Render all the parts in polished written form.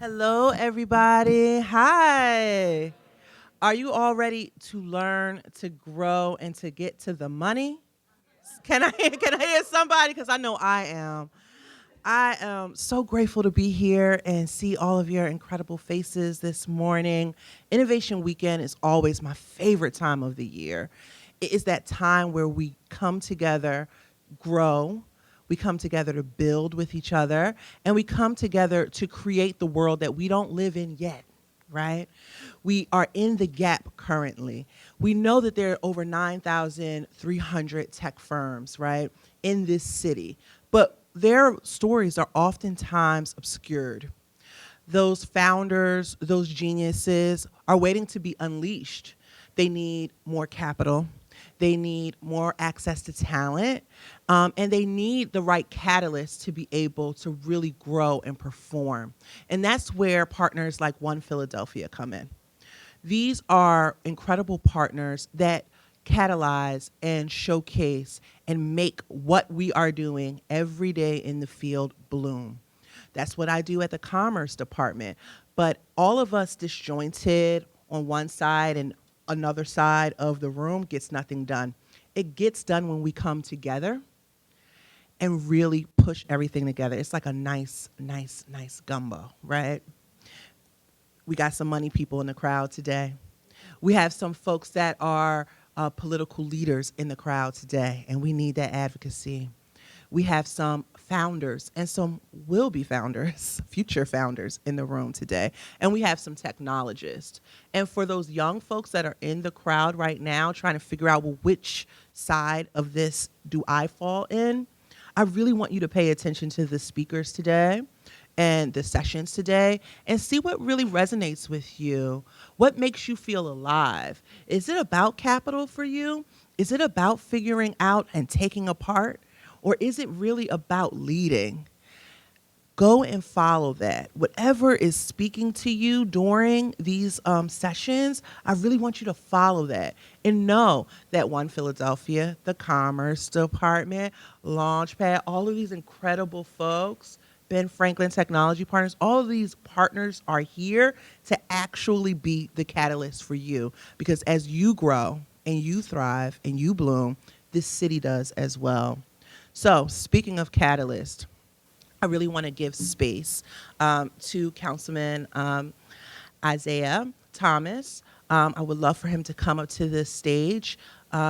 Hello, everybody. Hi. Are you all ready to learn, to grow, and to get to the money? Can I hear somebody? Because I know I am. I am so grateful to be here and see all of your incredible faces this morning. Innovation Weekend is always my favorite time of the year. It is that time where we come together, grow, we come together to build with each other, and we come together to create the world that we don't live in yet, right? We are in the gap currently. We know that there are over 9,300 tech firms, right, in this city, but their stories are oftentimes obscured. Those founders, those geniuses are waiting to be unleashed. They need more capital. They need more access to talent, and they need the right catalyst to be able to really grow and perform. And that's where partners like One Philadelphia come in. These are incredible partners that catalyze and showcase and make what we are doing every day in the field bloom. That's what I do at the Commerce Department. But all of us disjointed on one side and another side of the room gets nothing done. It gets done when we come together and really push everything together. It's like a nice gumbo, right? We got some money people in the crowd today. We have some folks that are political leaders in the crowd today, and we need that advocacy. We have some founders and some will-be founders, future founders in the room today. And we have some technologists. And for those young folks that are in the crowd right now trying to figure out, well, which side of this do I fall in? I really want you to pay attention to the speakers today and the sessions today and see what really resonates with you. What makes you feel alive? Is it about capital for you? Is it about figuring out and taking apart? Or is it really about leading? Go and follow that. Whatever is speaking to you during these sessions, I really want you to follow that and know that One Philadelphia, the Commerce Department, Launchpad, all of these incredible folks, Ben Franklin Technology Partners, all of these partners are here to actually be the catalyst for you. Because as you grow and you thrive and you bloom, this city does as well. So speaking of catalyst, I really want to give space to Councilman Isaiah Thomas. I would love for him to come up to this stage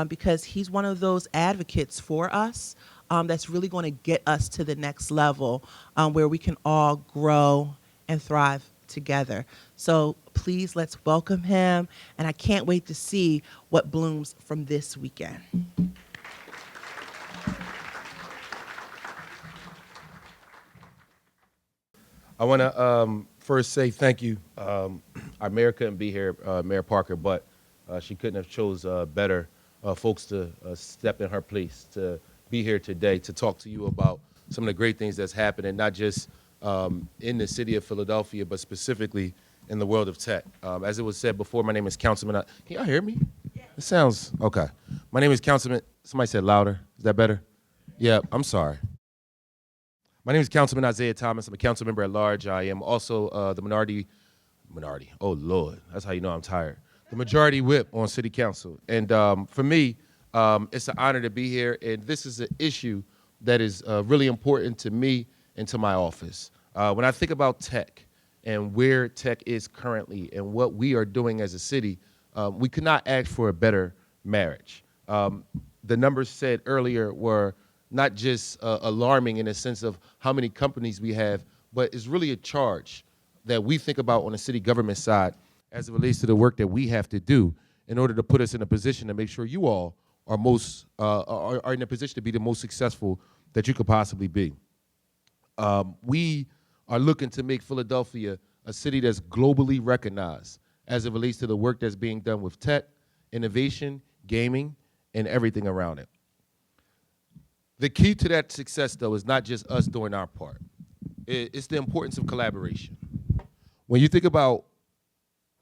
because he's one of those advocates for us that's really going to get us to the next level where we can all grow and thrive together. So please, let's welcome him. And I can't wait to see what blooms from this weekend. I want to first say thank you. Our mayor couldn't be here, Mayor Parker, but she couldn't have chose better folks to step in her place to be here today to talk to you about some of the great things that's happening, not just in the city of Philadelphia, but specifically in the world of tech. As it was said before, my name is Councilman. Can y'all hear me? It sounds okay. My name is Councilman. Somebody said louder. Is that better? Yeah, I'm sorry. My name is Councilman Isaiah Thomas. I'm a council member at large. I am also the minority, oh Lord, that's how you know I'm tired. The majority whip on city council. And for me, it's an honor to be here. And this is an issue that is really important to me and to my office. When I think about tech and where tech is currently and what we are doing as a city, we could not ask for a better marriage. The numbers said earlier were not just alarming in the sense of how many companies we have, but it's really a charge that we think about on the city government side as it relates to the work that we have to do in order to put us in a position to make sure you all are are in a position to be the most successful that you could possibly be. We are looking to make Philadelphia a city that's globally recognized as it relates to the work that's being done with tech, innovation, gaming, and everything around it. The key to that success, though, is not just us doing our part. It's the importance of collaboration. When you think about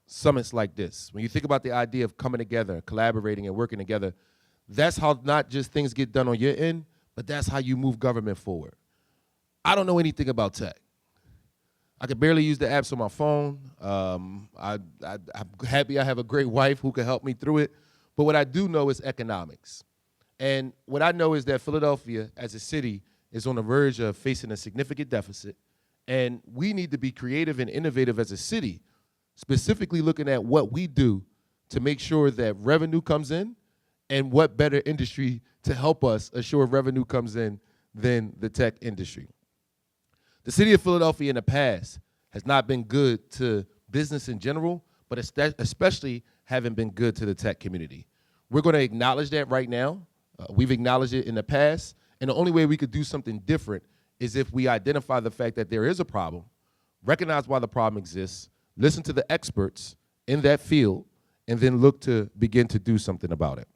summits like this, when you think about the idea of coming together, collaborating and working together, that's how not just things get done on your end, but that's how you move government forward. I don't know anything about tech. I could barely use the apps on my phone. I'm happy I have a great wife who can help me through it. But what I do know is economics. And what I know is that Philadelphia as a city is on the verge of facing a significant deficit. And we need to be creative and innovative as a city, specifically looking at what we do to make sure that revenue comes in, and what better industry to help us assure revenue comes in than the tech industry. The city of Philadelphia in the past has not been good to business in general, but especially haven't been good to the tech community. We're going to acknowledge that right now. We've acknowledged it in the past, and the only way we could do something different is if we identify the fact that there is a problem, recognize why the problem exists, listen to the experts in that field, and then look to begin to do something about it.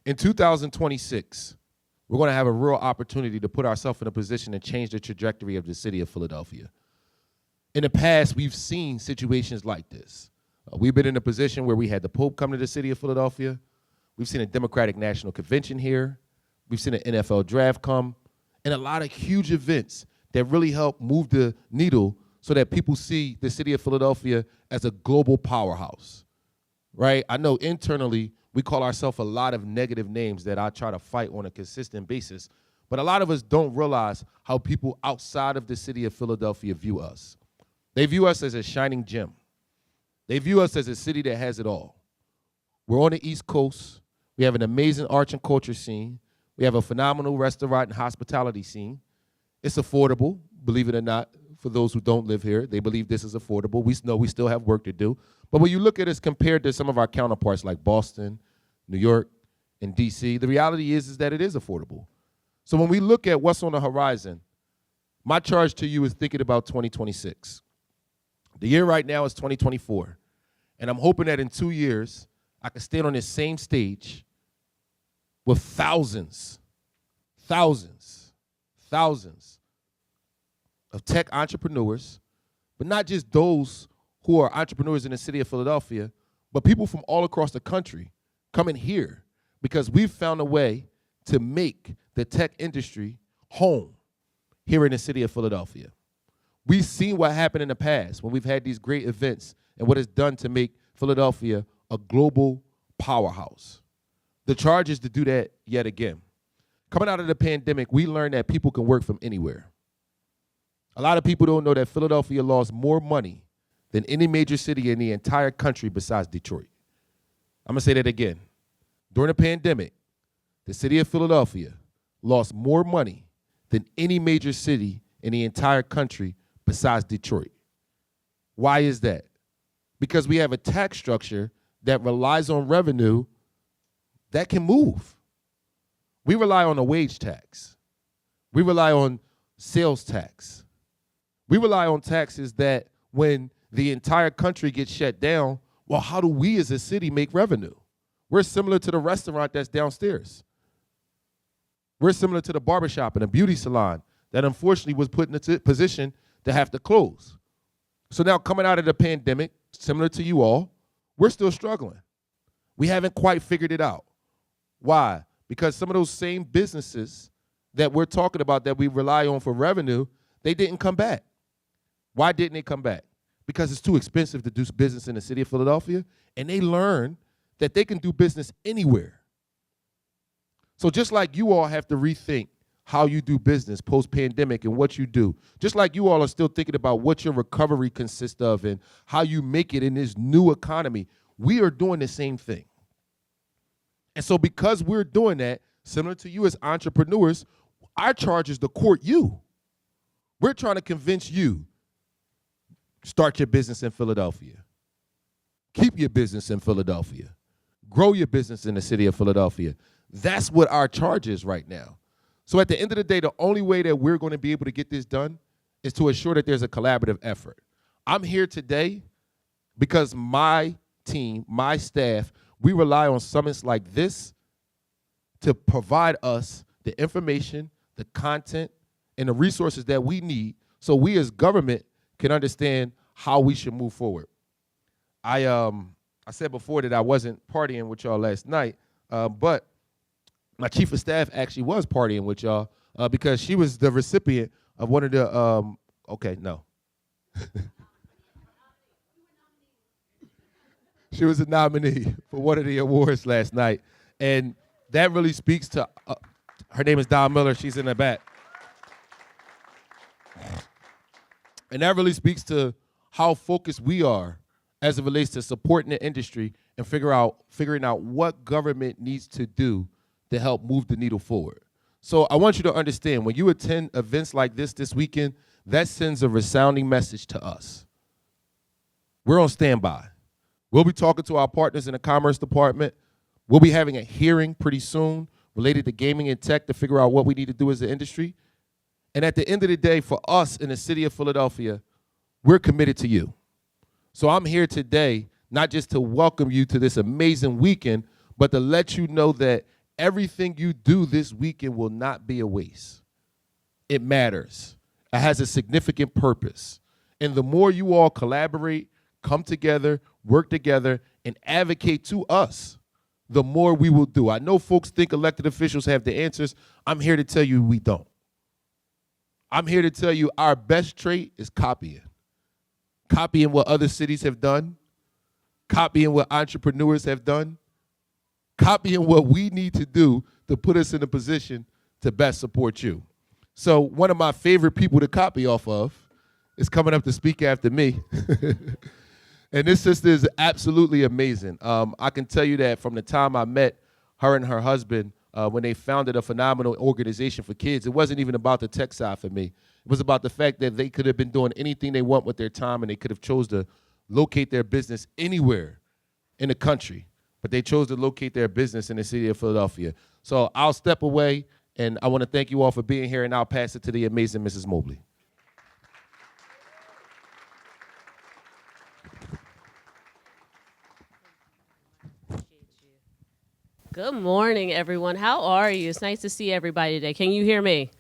In 2026, we're going to have a real opportunity to put ourselves in a position to change the trajectory of the city of Philadelphia. In the past, we've seen situations like this. We've been in a position where we had the Pope come to the city of Philadelphia. We've seen a Democratic National Convention here. We've seen an NFL draft come, and a lot of huge events that really help move the needle so that people see the city of Philadelphia as a global powerhouse, right? I know internally we call ourselves a lot of negative names that I try to fight on a consistent basis, but a lot of us don't realize how people outside of the city of Philadelphia view us. They view us as a shining gem. They view us as a city that has it all. We're on the East Coast. We have an amazing arts and culture scene. We have a phenomenal restaurant and hospitality scene. It's affordable, believe it or not, for those who don't live here. They believe this is affordable. We know we still have work to do. But when you look at us compared to some of our counterparts like Boston, New York, and DC, the reality is that it is affordable. So when we look at what's on the horizon, my charge to you is thinking about 2026. The year right now is 2024. And I'm hoping that in 2 years, I can stand on this same stage with thousands of tech entrepreneurs, but not just those who are entrepreneurs in the city of Philadelphia, but people from all across the country coming here because we've found a way to make the tech industry home here in the city of Philadelphia. We've seen what happened in the past when we've had these great events and what it's done to make Philadelphia a global powerhouse. The charge is to do that yet again. Coming out of the pandemic, we learned that people can work from anywhere. A lot of people don't know that Philadelphia lost more money than any major city in the entire country besides Detroit. I'm going to say that again. During the pandemic, the city of Philadelphia lost more money than any major city in the entire country besides Detroit. Why is that? Because we have a tax structure that relies on revenue that can move. We rely on a wage tax. We rely on sales tax. We rely on taxes that when the entire country gets shut down, well, how do we as a city make revenue? We're similar to the restaurant that's downstairs. We're similar to the barbershop and the beauty salon that unfortunately was put in a position to have to close. So now coming out of the pandemic, similar to you all, we're still struggling. We haven't quite figured it out. Why? Because some of those same businesses that we're talking about that we rely on for revenue, they didn't come back. Why didn't they come back? Because it's too expensive to do business in the city of Philadelphia, and they learn that they can do business anywhere. So just like you all have to rethink how you do business post-pandemic and what you do, just like you all are still thinking about what your recovery consists of and how you make it in this new economy, we are doing the same thing. And so because we're doing that, similar to you as entrepreneurs, our charge is to court you. We're trying to convince you, start your business in Philadelphia. Keep your business in Philadelphia. Grow your business in the city of Philadelphia. That's what our charge is right now. So at the end of the day, the only way that we're going to be able to get this done is to ensure that there's a collaborative effort. I'm here today because my team, my staff, we rely on summits like this to provide us the information, the content, and the resources that we need so we as government can understand how we should move forward. I said before that I wasn't partying with y'all last night, but my chief of staff actually was partying with y'all because she was the recipient of one of the Okay, no. She was a nominee for one of the awards last night. And that really speaks to, her name is Don Miller. She's in the back. And that really speaks to how focused we are as it relates to supporting the industry and figuring out what government needs to do to help move the needle forward. So I want you to understand, when you attend events like this weekend, that sends a resounding message to us. We're on standby. We'll be talking to our partners in the Commerce Department. We'll be having a hearing pretty soon related to gaming and tech to figure out what we need to do as an industry. And at the end of the day, for us in the city of Philadelphia, we're committed to you. So I'm here today, not just to welcome you to this amazing weekend, but to let you know that everything you do this weekend will not be a waste. It matters. It has a significant purpose. And the more you all collaborate, come together, work together, and advocate to us, the more we will do. I know folks think elected officials have the answers. I'm here to tell you we don't. I'm here to tell you our best trait is copying. Copying what other cities have done, copying what entrepreneurs have done, copying what we need to do to put us in a position to best support you. So one of my favorite people to copy off of is coming up to speak after me. And this sister is absolutely amazing. I can tell you that from the time I met her and her husband, when they founded a phenomenal organization for kids, it wasn't even about the tech side for me. It was about the fact that they could have been doing anything they want with their time, and they could have chose to locate their business anywhere in the country. But they chose to locate their business in the city of Philadelphia. So I'll step away, and I want to thank you all for being here, and I'll pass it to the amazing Mrs. Mobley. Good morning, everyone. How are you? It's nice to see everybody today. Can you hear me?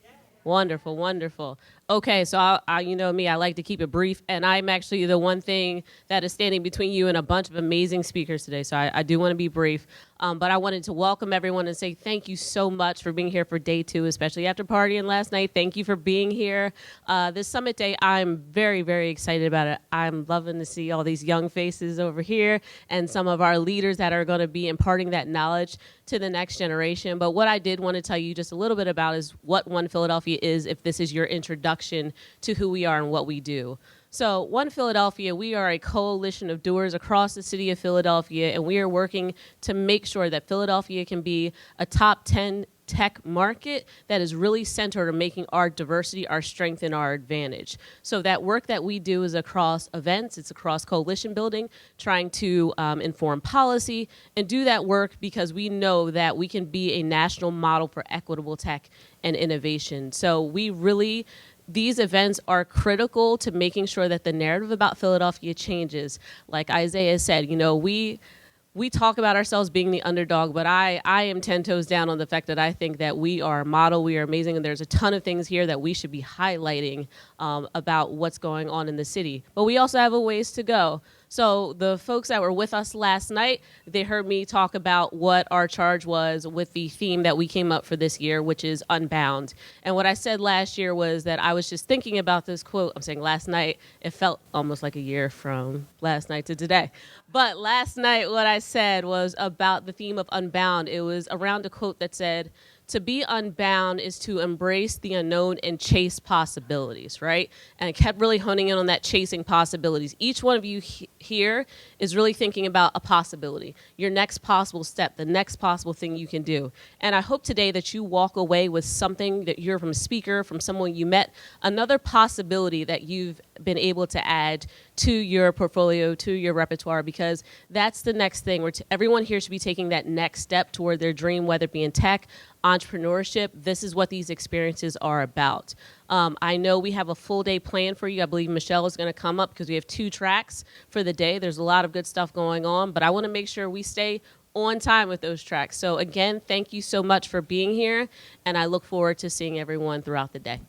Wonderful, wonderful. Okay, so you know me, I like to keep it brief, and I'm actually the one thing that is standing between you and a bunch of amazing speakers today, so I do want to be brief. But I wanted to welcome everyone and say thank you so much for being here for day 2, especially after partying last night. Thank you for being here. This Summit Day, I'm very, very excited about it. I'm loving to see all these young faces over here and some of our leaders that are going to be imparting that knowledge to the next generation. But what I did want to tell you just a little bit about is what One Philadelphia is, if this is your introduction to who we are and what we do. So One Philadelphia, we are a coalition of doers across the city of Philadelphia, and we are working to make sure that Philadelphia can be a top 10 tech market that is really centered on making our diversity our strength and our advantage. So that work that we do is across events, it's across coalition building, trying to inform policy, and do that work because we know that we can be a national model for equitable tech and innovation. So we really, these events are critical to making sure that the narrative about Philadelphia changes. Like Isaiah said, you know, we talk about ourselves being the underdog, but I am 10 toes down on the fact that I think that we are a model, we are amazing, and there's a ton of things here that we should be highlighting about what's going on in the city. But we also have a ways to go. So the folks that were with us last night, they heard me talk about what our charge was with the theme that we came up for this year, which is Unbound. And what I said last year was that I was just thinking about this quote. I'm saying last night, it felt almost like a year from last night to today. But last night, what I said was about the theme of Unbound. It was around a quote that said, to be unbound is to embrace the unknown and chase possibilities, right? And I kept really honing in on that chasing possibilities. Each one of you here is really thinking about a possibility, your next possible step, the next possible thing you can do. And I hope today that you walk away with something that you're from a speaker, from someone you met, another possibility that you've been able to add to your portfolio, to your repertoire, because that's the next thing. Everyone here should be taking that next step toward their dream, whether it be in tech, entrepreneurship. This is what these experiences are about. I know we have a full day plan for you. I believe Michelle is going to come up because we have 2 tracks for the day. There's a lot of good stuff going on, but I want to make sure we stay on time with those tracks. So again, thank you so much for being here, and I look forward to seeing everyone throughout the day.